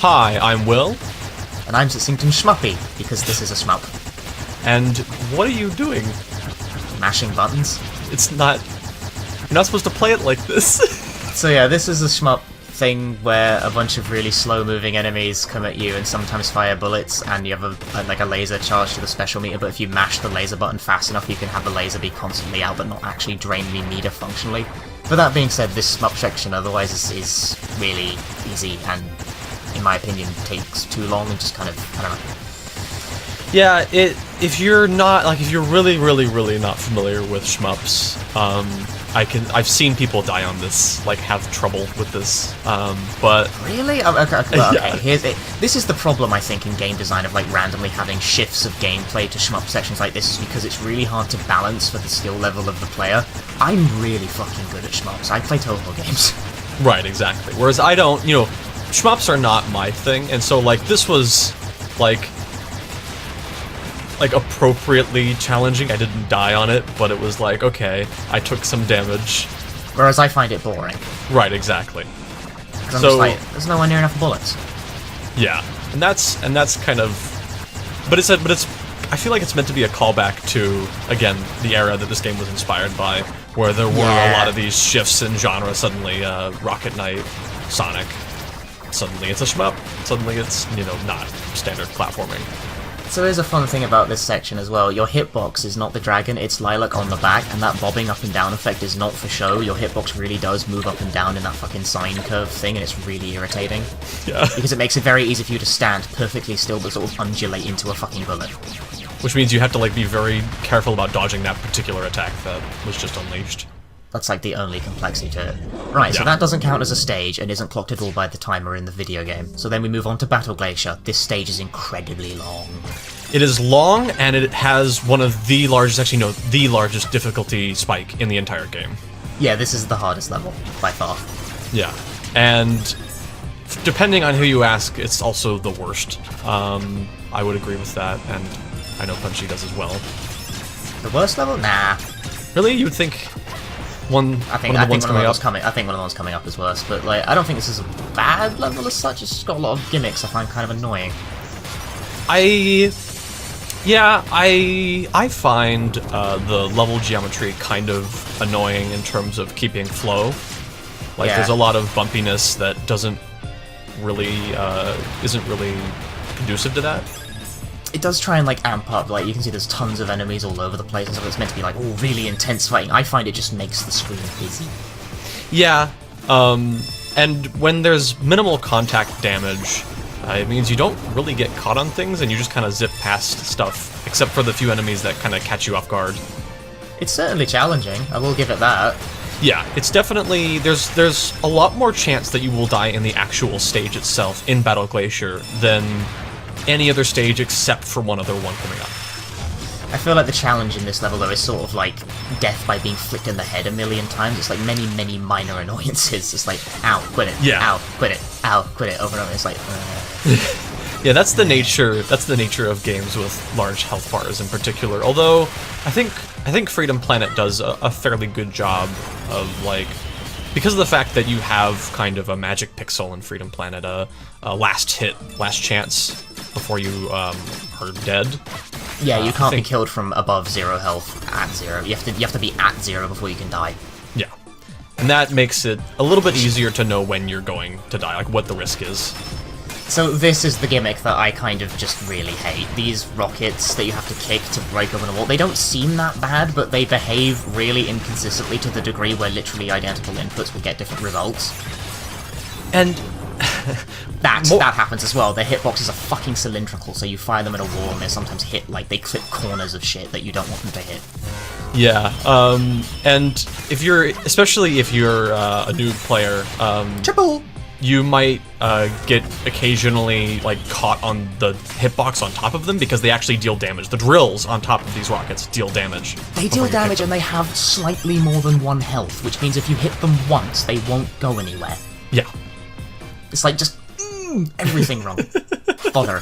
Hi, I'm Will. And I'm SuccinctAndShmuppy, because this is a shmup. And what are you doing? Mashing buttons. It's not... You're not supposed to play it like this. So yeah, this is a shmup thing where a bunch of really slow-moving enemies come at you and sometimes fire bullets, and you have a laser charged to the special meter, but if you mash the laser button fast enough, you can have the laser be constantly out but not actually drain the meter functionally. But that being said, this shmup section otherwise is really easy and, in my opinion, takes too long and just kind of, I don't know. Yeah, if you're really not familiar with shmups, I've seen people die on this, like, have trouble with this, but... Really? Okay, well, yeah. Here's it. This is the problem, I think, in game design of, like, randomly having shifts of gameplay to shmup sections like this, is because it's really hard to balance for the skill level of the player. I'm really fucking good at shmups. I play Toho games. Right, exactly. Whereas I don't, shmups are not my thing, and so, like, this was, like, appropriately challenging. I didn't die on it, but it was like, okay, I took some damage. Whereas I find it boring. Right, exactly. Because I'm just like, there's nowhere near enough bullets. Yeah, and that's kind of, but I feel like it's meant to be a callback to, again, the era that this game was inspired by, where there were a lot of these shifts in genre. Suddenly, Rocket Knight, Sonic. Suddenly it's a shmup. Suddenly it's, not standard platforming. So here's a fun thing about this section as well. Your hitbox is not the dragon, it's Lilac on the back, and that bobbing up and down effect is not for show. Your hitbox really does move up and down in that fucking sine curve thing, and it's really irritating. Yeah. Because it makes it very easy for you to stand perfectly still but sort of undulate into a fucking bullet. Which means you have to, like, be very careful about dodging that particular attack that was just unleashed. That's like the only complexity to it. Right, so that doesn't count as a stage and isn't clocked at all by the timer in the video game. So then we move on to Battle Glacier. This stage is incredibly long. It is long, and it has one of the largest, actually no, the largest difficulty spike in the entire game. Yeah, this is the hardest level, by far. Yeah, and depending on who you ask, it's also the worst. I would agree with that, and I know Punchy does as well. The worst level? Nah. Really? You would think one of the ones coming up is worse, but like I don't think this is a bad level as such. It's just got a lot of gimmicks I find kind of annoying. I find the level geometry kind of annoying in terms of keeping flow. Like there's a lot of bumpiness that isn't really conducive to that. It does try and like amp up, like you can see there's tons of enemies all over the place and stuff. It's meant to be like really intense fighting. I find it just makes the screen busy. Yeah, and when there's minimal contact damage, it means you don't really get caught on things and you just kind of zip past stuff, except for the few enemies that kind of catch you off guard. It's certainly challenging, I will give it that. Yeah, it's definitely, there's a lot more chance that you will die in the actual stage itself in Battle Glacier than any other stage except for one other one coming up. I feel like the challenge in this level, though, is sort of like death by being flicked in the head a million times. It's like many minor annoyances. It's like, ow, quit it, ow, quit it, ow, quit it, over and over. It's like, Yeah, that's the nature of games with large health bars in particular. Although, I think Freedom Planet does a fairly good job of, like, because of the fact that you have kind of a magic pixel in Freedom Planet, a last chance before you are dead. Yeah, you can't be killed from above 0 health at 0. You have to be at 0 before you can die. Yeah, and that makes it a little bit easier to know when you're going to die, like what the risk is. So this is the gimmick that I kind of just really hate. These rockets that you have to kick to break open a wall, they don't seem that bad, but they behave really inconsistently to the degree where literally identical inputs will get different results. And that happens as well. Their hitboxes are fucking cylindrical, so you fire them at a wall and they sometimes hit, like, they clip corners of shit that you don't want them to hit. Yeah, and especially if you're a new player, Triple! You might get occasionally like caught on the hitbox on top of them because they actually deal damage. The drills on top of these rockets deal damage. They deal damage and they have slightly more than 1 health, which means if you hit them once, they won't go anywhere. Yeah. It's like just everything wrong. Bother.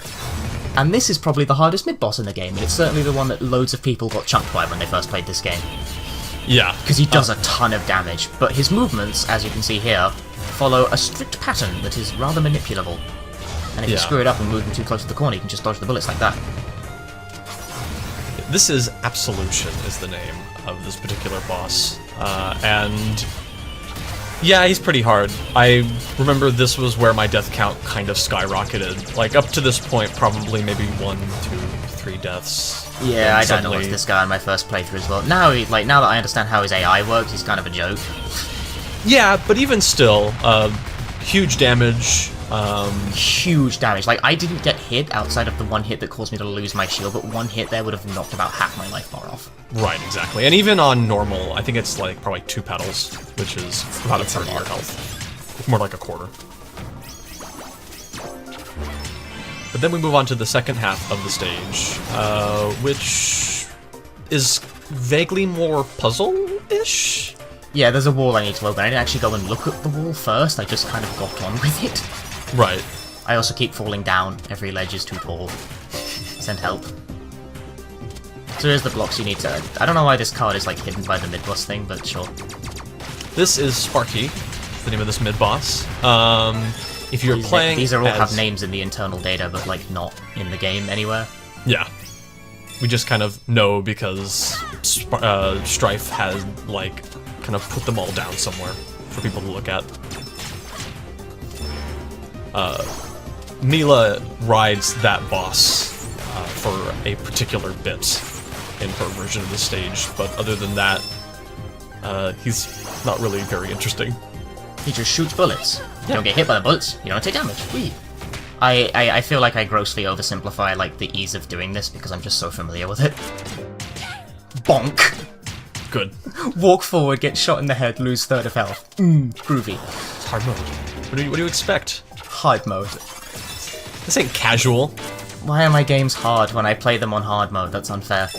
And this is probably the hardest mid-boss in the game, and it's certainly the one that loads of people got chunked by when they first played this game. Yeah. Because he does a ton of damage, but his movements, as you can see here, follow a strict pattern that is rather manipulable. And if you screw it up and move them too close to the corner, you can just dodge the bullets like that. This is Absolution is the name of this particular boss, and yeah, he's pretty hard. I remember this was where my death count kind of skyrocketed. Like, up to this point, probably maybe 1, 2, 3 deaths. Yeah, I don't know what's this guy on my first playthrough as well. Now, now that I understand how his AI works, he's kind of a joke. Yeah, but even still, huge damage. Huge damage. Like, I didn't get hit outside of the one hit that caused me to lose my shield, but one hit there would have knocked about half my life bar off. Right, exactly. And even on normal, I think it's like probably 2 petals, which is about a third of your health. More like a quarter. But then we move on to the second half of the stage, which is vaguely more puzzle-ish? Yeah, there's a wall I need to open. I didn't actually go and look at the wall first, I just kind of got on with it. Right. I also keep falling down. Every ledge is too tall. Send help. So here's the blocks you need to... I don't know why this card is like hidden by the mid-boss thing, but sure. This is Sparky, the name of this mid-boss. If you're playing These all have names in the internal data, but like not in the game anywhere. Yeah. We just kind of know because Strife has like kind of put them all down somewhere for people to look at. Mila rides that boss for a particular bit in her version of the stage, but other than that, he's not really very interesting. He just shoots bullets. You don't get hit by the bullets, you don't take damage. Whee! I feel like I grossly oversimplify like the ease of doing this because I'm just so familiar with it. Bonk! Good. Walk forward, get shot in the head, lose third of health. Groovy. It's hard mode. What do you expect? Hard mode. This ain't casual. Why are my games hard when I play them on hard mode? That's unfair.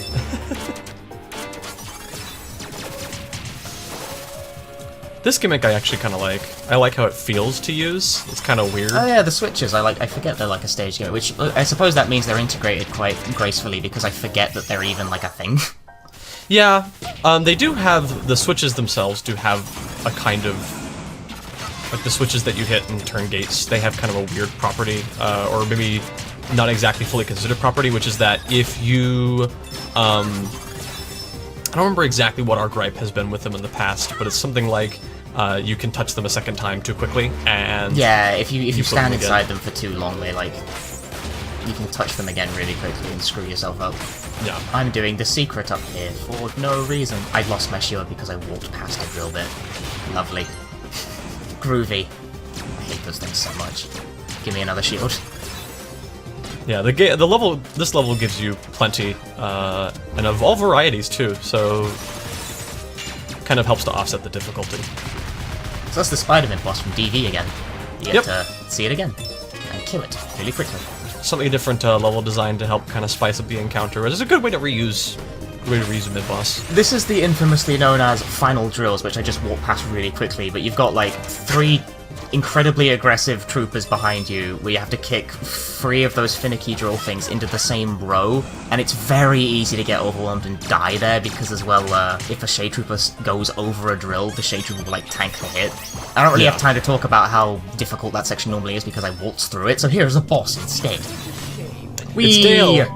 This gimmick I actually kind of like. I like how it feels to use. It's kind of weird. Oh yeah, the switches. I forget they're like a stage gimmick, which I suppose that means they're integrated quite gracefully because I forget that they're even like a thing. Yeah, they do have, the switches themselves do have a kind of, like the switches that you hit and turn gates, they have kind of a weird property, or maybe not exactly fully considered property, which is that if you, I don't remember exactly what our gripe has been with them in the past, but it's something like, you can touch them a second time too quickly, and... Yeah, if you stand inside them for too long, they like... You can touch them again really quickly and screw yourself up. Yeah. I'm doing the secret up here for no reason. I lost my shield because I walked past a drill bit. Lovely. Groovy. I hate those things so much. Give me another shield. Yeah, this level gives you plenty, and of all varieties too, so kind of helps to offset the difficulty. So that's the Spider-Man boss from DV again. You get to see it again and kill it really quickly. Something different level design to help kind of spice up the encounter. It's a good way to reuse a mid-boss. This is the infamously known as final drills, which I just walked past really quickly, but you've got like 3 incredibly aggressive troopers behind you where you have to kick 3 of those finicky drill things into the same row, and it's very easy to get overwhelmed and die there because as well, if a shade trooper goes over a drill, the shade trooper will like tank the hit. I don't really have time to talk about how difficult that section normally is because I waltzed through it, so here's a boss instead. It's Dale! Your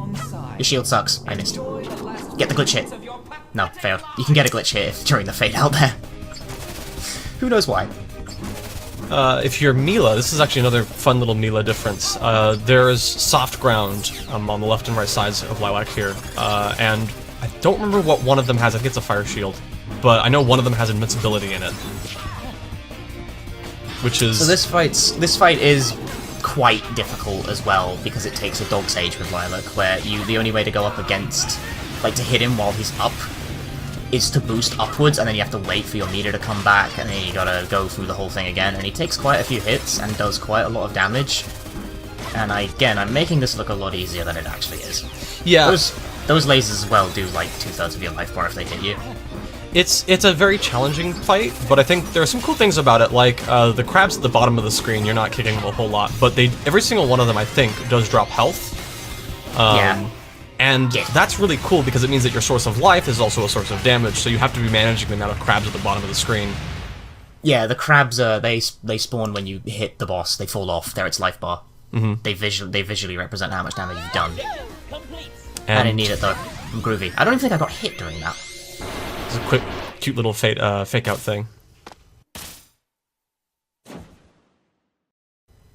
shield sucks. I missed. Get the glitch hit. No, failed. You can get a glitch hit during the fade out there. Who knows why? If you're Mila, this is actually another fun little Mila difference. There's soft ground on the left and right sides of Lilac here, and I don't remember what one of them has. I think it's a fire shield, but I know one of them has invincibility in it, which is... So this fight is quite difficult as well because it takes a dog's age with Lilac, where the only way to go up against, like to hit him while he's up, is to boost upwards, and then you have to wait for your meter to come back, and then you gotta go through the whole thing again, and he takes quite a few hits and does quite a lot of damage. And I'm making this look a lot easier than it actually is. Yeah. Those lasers as well do like 2/3 of your life bar if they hit you. It's a very challenging fight, but I think there are some cool things about it, like the crabs at the bottom of the screen, you're not kicking them a whole lot, but every single one of them, I think, does drop health. Yeah. And that's really cool because it means that your source of life is also a source of damage, so you have to be managing the amount of crabs at the bottom of the screen. Yeah, the crabs, they spawn when you hit the boss, they fall off, they're its life bar. They visually represent how much damage you've done. And I need it though. I'm groovy. I don't even think I got hit during that. It's a quick, cute little fake out thing.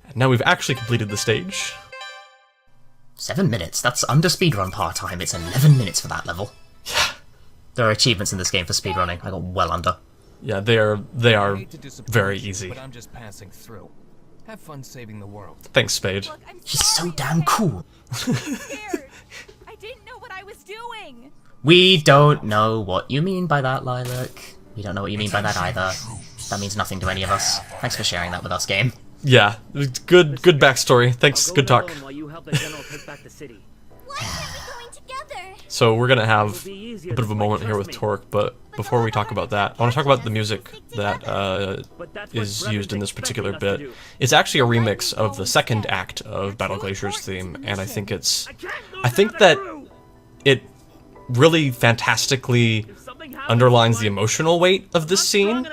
And now we've actually completed the stage. 7 minutes. That's under speedrun par time. It's 11 minutes for that level. Yeah. There are achievements in this game for speedrunning. I got well under. Yeah, they are very easy. But I'm just passing through. Have fun saving the world. Thanks, Spade. Look, I'm She's so sorry. damn cool. Scared. I didn't know what I was doing. We don't know what you mean by that, Lilac. We don't know what you mean by that either. That means nothing to any of us. Thanks for sharing that with us, game. Yeah, good backstory. Thanks, good talk. What? We're going together. So we're gonna have a bit of a moment here with Torque, but before we talk about that, I want to talk about the music that is used in this particular bit. It's actually a remix of the second act of Battle Glacier's theme, and I think that it really fantastically underlines the emotional weight of this scene.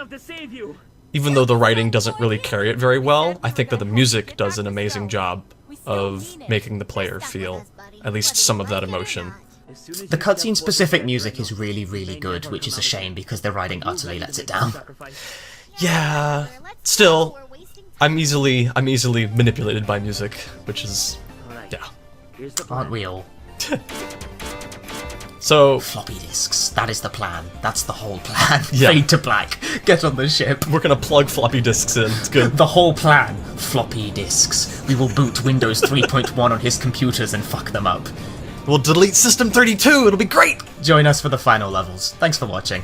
Even though the writing doesn't really carry it very well, I think that the music does an amazing job of making the player feel at least some of that emotion. The cutscene-specific music is really, really good, which is a shame because the writing utterly lets it down. Yeah, still, I'm easily manipulated by music, which is, yeah. Aren't we all? So, Floppy disks. That is the plan. That's the whole plan. Yeah. Fade to black. Get on the ship. we're gonna plug floppy disks in, it's good. The whole plan. Floppy disks. We will boot Windows 3.1 on his computers and fuck them up. We'll delete System 32, it'll be great! Join us for the final levels. Thanks for watching.